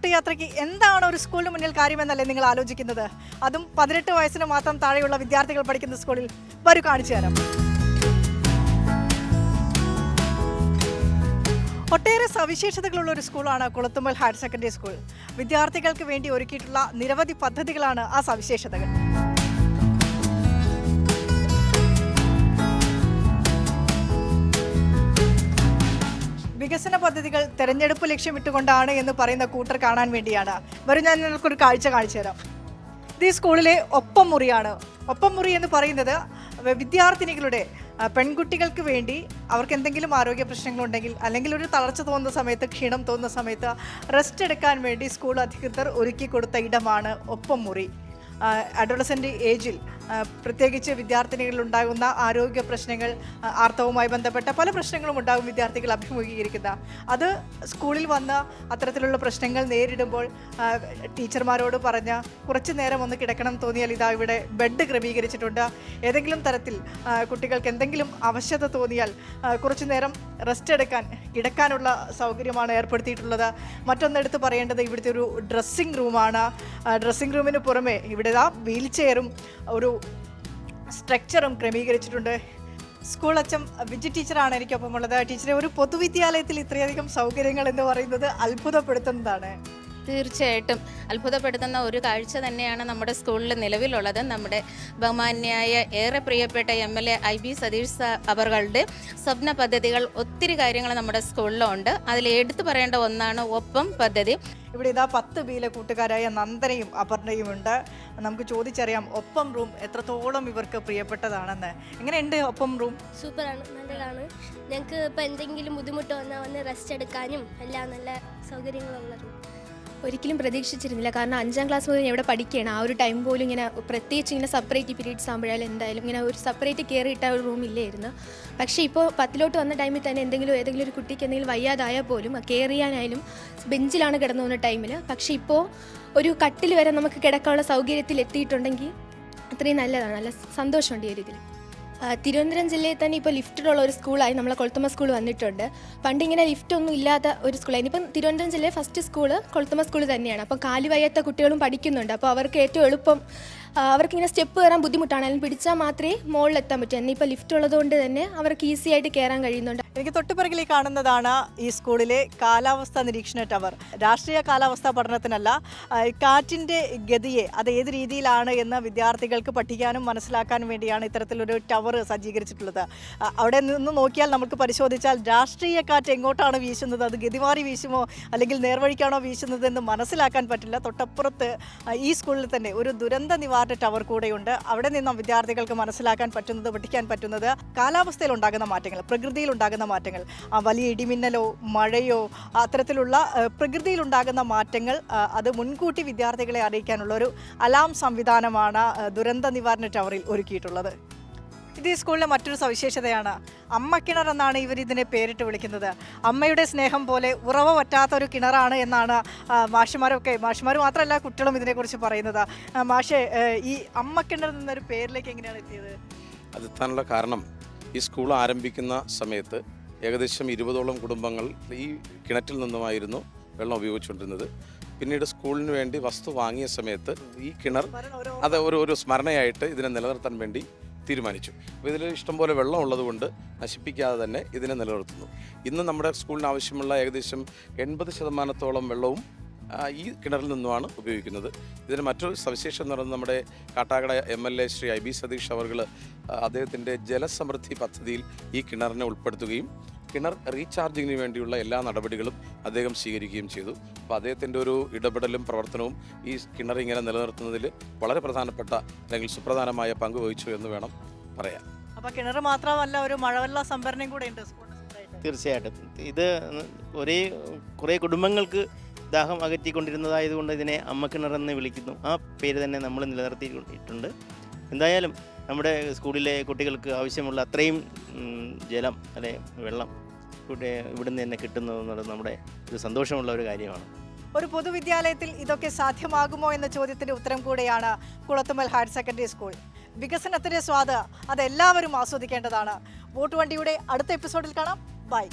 Root യാത്രയ്ക്ക് എന്താണ് ഒരു സ്കൂളിന് മുന്നിൽ കാര്യമെന്നല്ലേ നിങ്ങൾ ആലോചിക്കുന്നത്? അതും 18 വയസ്സിന് മാത്രം താഴെയുള്ള വിദ്യാർത്ഥികൾ പഠിക്കുന്ന സ്കൂളിൽ. വരൂ, കാണിച്ചു തരാം. ഒട്ടേറെ സവിശേഷതകളുള്ള ഒരു സ്കൂളാണ് കുളത്തുമ്മൽ ഹയർ സെക്കൻഡറി സ്കൂൾ. വിദ്യാർത്ഥികൾക്ക് വേണ്ടി ഒരുക്കിയിട്ടുള്ള നിരവധി പദ്ധതികളാണ് ആ സവിശേഷതകൾ. വികസന പദ്ധതികൾ തെരഞ്ഞെടുപ്പ് ലക്ഷ്യമിട്ടുകൊണ്ടാണ് എന്ന് പറയുന്ന കൂട്ടർ കാണാൻ വേണ്ടിയാണ്. വരും, ഞാൻ നിങ്ങൾക്കൊരു കാഴ്ച കാണിച്ചു തരാം. ഇത് ഈ സ്കൂളിലെ ഒപ്പം മുറിയാണ്. ഒപ്പം മുറി എന്ന് പറയുന്നത് വിദ്യാർത്ഥിനികളുടെ പെൺകുട്ടികൾക്ക് വേണ്ടി അവർക്ക് എന്തെങ്കിലും ആരോഗ്യ പ്രശ്നങ്ങളുണ്ടെങ്കിൽ അല്ലെങ്കിൽ ഒരു തളർച്ച തോന്നുന്ന സമയത്ത്, ക്ഷീണം തോന്നുന്ന സമയത്ത് റെസ്റ്റ് എടുക്കാൻ വേണ്ടി സ്കൂൾ അധികൃതർ ഒരുക്കി കൊടുത്ത ഇടമാണ് ഒപ്പം മുറി. അഡോളസെൻ്റ് ഏജിൽ പ്രത്യേകിച്ച് വിദ്യാർത്ഥിനികളിൽ ഉണ്ടാകുന്ന ആരോഗ്യ പ്രശ്നങ്ങൾ, ആർത്തവുമായി ബന്ധപ്പെട്ട പല പ്രശ്നങ്ങളും ഉണ്ടാകും വിദ്യാർത്ഥികൾ അഭിമുഖീകരിക്കുന്ന. അത് സ്കൂളിൽ വന്ന് അത്തരത്തിലുള്ള പ്രശ്നങ്ങൾ നേരിടുമ്പോൾ ടീച്ചർമാരോട് പറഞ്ഞ് കുറച്ച് നേരം ഒന്ന് കിടക്കണം തോന്നിയാൽ ഇതാ ഇവിടെ ബെഡ് ക്രമീകരിച്ചിട്ടുണ്ട്. ഏതെങ്കിലും തരത്തിൽ കുട്ടികൾക്ക് എന്തെങ്കിലും അവശത തോന്നിയാൽ കുറച്ചു നേരം റെസ്റ്റ് എടുക്കാൻ കിടക്കാനുള്ള സൗകര്യമാണ് ഏർപ്പെടുത്തിയിട്ടുള്ളത്. മറ്റൊന്നെടുത്ത് പറയേണ്ടത് ഇവിടുത്തെ ഒരു ഡ്രസ്സിംഗ് റൂമാണ്. ഡ്രസ്സിംഗ് റൂമിന് പുറമെ ഇവിടെ വീൽ ചെയറും ഒരു സ്ട്രക്ചറും ക്രമീകരിച്ചിട്ടുണ്ട്. സ്കൂൾ അച്ഛൻ വിജി ടീച്ചറാണ് എനിക്കൊപ്പം ഉള്ളത്. ടീച്ചറെ, ഒരു പൊതുവിദ്യാലയത്തിൽ ഇത്രയധികം സൗകര്യങ്ങൾ എന്ന് പറയുന്നത് അത്ഭുതപ്പെടുത്തുന്നതാണ്. തീർച്ചയായിട്ടും അത്ഭുതപ്പെടുത്തുന്ന ഒരു കാഴ്ച തന്നെയാണ് നമ്മുടെ സ്കൂളിൽ നിലവിലുള്ളത്. നമ്മുടെ ബഹുമാന്യായ ഏറെ പ്രിയപ്പെട്ട MLA IB സതീഷ് അവരുടെ സ്വപ്ന പദ്ധതികൾ ഒത്തിരി കാര്യങ്ങൾ നമ്മുടെ സ്കൂളിലുണ്ട്. അതിൽ എടുത്തു പറയേണ്ട ഒന്നാണ് ഒപ്പം പദ്ധതി. ഇവിടെ ഇതാ 10 ബിയിലെ കൂട്ടുകാരായ നന്ദനയും അപർണയും ഉണ്ട്. നമുക്ക് ചോദിച്ചറിയാം ഒപ്പം റൂം എത്രത്തോളം ഇവർക്ക് പ്രിയപ്പെട്ടതാണെന്ന്. എങ്ങനെയുണ്ട് ഒപ്പം റൂം? സൂപ്പറാണ്, നല്ലതാണ്. ഞങ്ങൾക്ക് ഇപ്പോൾ എന്തെങ്കിലും ബുദ്ധിമുട്ട് വന്നാൽ വന്ന് റെസ്റ്റ് എടുക്കാനും എല്ലാം നല്ല സൗകര്യങ്ങളുള്ള റൂം. ഒരിക്കലും പ്രതീക്ഷിച്ചിരുന്നില്ല. കാരണം 5ാം ക്ലാസ് മുതൽ ഞാൻ ഇവിടെ പഠിക്കുകയാണ്. ആ ഒരു ടൈം പോലും ഇങ്ങനെ പ്രത്യേകിച്ച് ഇങ്ങനെ സെപ്പറേറ്റ് പീരീഡ്സ് ആകുമ്പോഴായാലും എന്തായാലും ഇങ്ങനെ ഒരു സെപ്പറേറ്റ് കെയർ ഇട്ട ഒരു റൂം ഇല്ലായിരുന്നു. പക്ഷേ ഇപ്പോൾ 10ലോട്ട് വന്ന ടൈമിൽ തന്നെ ഏതെങ്കിലും ഒരു കുട്ടിക്ക് എന്തെങ്കിലും വയ്യാതായാൽ പോലും കെയർ ചെയ്യാനായാലും ബെഞ്ചിലാണ് കിടന്നു പോകുന്ന ടൈമിൽ. പക്ഷേ ഇപ്പോൾ ഒരു കട്ടിൽ വരെ നമുക്ക് കിടക്കാനുള്ള സൗകര്യത്തിൽ എത്തിയിട്ടുണ്ടെങ്കിൽ അത്രയും നല്ലതാണ്. നല്ല സന്തോഷമുണ്ട് ഈ ഒരു ഇതിൽ. തിരുവനന്തപുരം ജില്ലയിൽ തന്നെ ഇപ്പോൾ ലിഫ്റ്റിലുള്ള ഒരു സ്കൂളായി നമ്മളെ കൊളുത്തുമ്മ സ്കൂൾ വന്നിട്ടുണ്ട്. പണ്ടിങ്ങനെ ലിഫ്റ്റൊന്നും ഇല്ലാത്ത ഒരു സ്കൂളായിരുന്നു. ഇപ്പം തിരുവനന്തപുരം ജില്ലയിലെ ഫസ്റ്റ് സ്കൂള് കൊളുത്തുമ്മ സ്കൂൾ തന്നെയാണ്. അപ്പോൾ കാല് വയ്യാത്ത കുട്ടികളും പഠിക്കുന്നുണ്ട്. അപ്പോൾ അവർക്ക് ഏറ്റവും എളുപ്പം, അവർക്കിങ്ങനെ സ്റ്റെപ്പ് കയറാൻ ബുദ്ധിമുട്ടാണ്, അതിന് പിടിച്ചാൽ മാത്രമേ മുകളിലെത്താൻ പറ്റൂ. എന്നിപ്പോൾ ലിഫ്റ്റ് ഉള്ളതുകൊണ്ട് തന്നെ അവർക്ക് ഈസി ആയിട്ട് കയറാൻ കഴിയുന്നുണ്ട്. എനിക്ക് തൊട്ടുപിറകിൽ കാണുന്നതാണ് ഈ സ്കൂളിലെ കാലാവസ്ഥാ നിരീക്ഷണ ടവർ. രാഷ്ട്രീയ കാലാവസ്ഥാ പഠനത്തിനല്ല, കാറ്റിൻ്റെ ഗതിയെ അത് ഏത് രീതിയിലാണ് എന്ന് വിദ്യാർത്ഥികൾക്ക് പഠിക്കാനും മനസ്സിലാക്കാനും വേണ്ടിയാണ് ഇത്തരത്തിലൊരു ടവർ സജ്ജീകരിച്ചിട്ടുള്ളത്. അവിടെ നിന്ന് നോക്കിയാൽ നമുക്ക് പരിശോധിച്ചാൽ രാഷ്ട്രീയ കാറ്റ് എങ്ങോട്ടാണ് വീശുന്നത്, അത് ഗതിമാറി വീശുമോ അല്ലെങ്കിൽ നേർവഴിക്കാണോ വീശുന്നത് എന്ന് മനസ്സിലാക്കാൻ പറ്റില്ല. തൊട്ടപ്പുറത്ത് ഈ സ്കൂളിൽ തന്നെ ഒരു ദുരന്ത നിവാരണ ടവർ കൂടെയുണ്ട്. അവിടെ നിന്നും വിദ്യാർത്ഥികൾക്ക് മനസ്സിലാക്കാൻ പറ്റുന്നത്, പഠിക്കാൻ പറ്റുന്നത് കാലാവസ്ഥയിൽ ഉണ്ടാകുന്ന മാറ്റങ്ങൾ, പ്രകൃതിയിൽ ഉണ്ടാകുന്ന മാറ്റങ്ങൾ, വലിയ ഇടിമിന്നലോ മഴയോ അത്തരത്തിലുള്ള പ്രകൃതിയിലുണ്ടാകുന്ന മാറ്റങ്ങൾ അത് മുൻകൂട്ടി വിദ്യാർത്ഥികളെ അറിയിക്കാനുള്ള ഒരു അലാം സംവിധാനമാണ് ദുരന്ത നിവാരണ ടവറിൽ ഒരുക്കിയിട്ടുള്ളത്. ഇത് ഈ സ്കൂളിലെ മറ്റൊരു സവിശേഷതയാണ്. അമ്മക്കിണർ എന്നാണ് ഇവർ ഇതിനെ പേരിട്ട് വിളിക്കുന്നത്. അമ്മയുടെ സ്നേഹം പോലെ ഉറവ പറ്റാത്തൊരു കിണറാണ് എന്നാണ് മാഷുമാർ മാത്രമല്ല കുട്ടികളും ഇതിനെക്കുറിച്ച് പറയുന്നത്. മാഷേ, ഈ അമ്മക്കിണർ എന്നൊരു പേരിലേക്ക് എങ്ങനെയാണ് എത്തിയത്? അതെത്താനുള്ള കാരണം, ഈ സ്കൂൾ ആരംഭിക്കുന്ന സമയത്ത് ഏകദേശം 20ഓളം കുടുംബങ്ങൾ ഈ കിണറ്റിൽ നിന്നുമായിരുന്നു വെള്ളം ഉപയോഗിച്ചുകൊണ്ടിരുന്നത്. പിന്നീട് സ്കൂളിന് വേണ്ടി വസ്തു വാങ്ങിയ സമയത്ത് ഈ കിണർ അത് ഒരു സ്മരണയായിട്ട് ഇതിനെ നിലനിർത്താൻ വേണ്ടി തീരുമാനിച്ചു. അപ്പോൾ ഇതിൽ ഇഷ്ടംപോലെ വെള്ളം ഉള്ളതുകൊണ്ട് നശിപ്പിക്കാതെ തന്നെ ഇതിനെ നിലനിർത്തുന്നു. ഇന്ന് നമ്മുടെ സ്കൂളിന് ആവശ്യമുള്ള ഏകദേശം 80% വെള്ളവും ഈ കിണറിൽ നിന്നുമാണ് ഉപയോഗിക്കുന്നത്. ഇതിന് മറ്റൊരു സവിശേഷം എന്ന് പറയുന്നത്, നമ്മുടെ കാട്ടാക്കട MLA ശ്രീ IB സതീഷ് അവർ അദ്ദേഹത്തിൻ്റെ ജലസമൃദ്ധി പദ്ധതിയിൽ ഈ കിണറിനെ ഉൾപ്പെടുത്തുകയും കിണർ റീചാർജിങ്ങിന് വേണ്ടിയുള്ള എല്ലാ നടപടികളും അദ്ദേഹം സ്വീകരിക്കുകയും ചെയ്തു. അപ്പോൾ അദ്ദേഹത്തിൻ്റെ ഒരു ഇടപെടലും പ്രവർത്തനവും ഈ കിണർ ഇങ്ങനെ നിലനിർത്തുന്നതിൽ വളരെ പ്രധാനപ്പെട്ട അല്ലെങ്കിൽ സുപ്രധാനമായ പങ്ക് വഹിച്ചു എന്ന് വേണം പറയാൻ. അപ്പോൾ കിണർ മാത്രമല്ല, ഒരു മഴവെള്ള സംഭരണം കൂടെ ഉണ്ട് സ്കൂളിന്. തീർച്ചയായിട്ടും ഇത് കുറേ കുടുംബങ്ങൾക്ക് ദാഹം അകറ്റിക്കൊണ്ടിരുന്നതായതുകൊണ്ട് ഇതിനെ അമ്മക്കിണറെന്ന് വിളിക്കുന്നു. ആ പേര് തന്നെ നമ്മൾ നിലനിർത്തിയിട്ടുണ്ട്. എന്തായാലും നമ്മുടെ സ്കൂളിലെ കുട്ടികൾക്ക് ആവശ്യമുള്ള അത്രയും ജലം അല്ലെ വെള്ളം ഇവിടുന്ന് തന്നെ കിട്ടുന്നത് എന്നുള്ളത് നമ്മുടെ ഒരു സന്തോഷമുള്ള ഒരു കാര്യമാണ്. ഒരു പൊതുവിദ്യാലയത്തിൽ ഇതൊക്കെ സാധ്യമാകുമോ എന്ന ചോദ്യത്തിന്റെ ഉത്തരം കൂടെയാണ് കുളത്തുമ്മൽ ഹയർ സെക്കൻഡറി സ്കൂൾ. വികസനത്തിന്റെ സ്വാദ് അതെല്ലാവരും ആസ്വദിക്കേണ്ടതാണ്. വോട്ട് വണ്ടിയുടെ അടുത്ത എപ്പിസോഡിൽ കാണാം. ബൈ.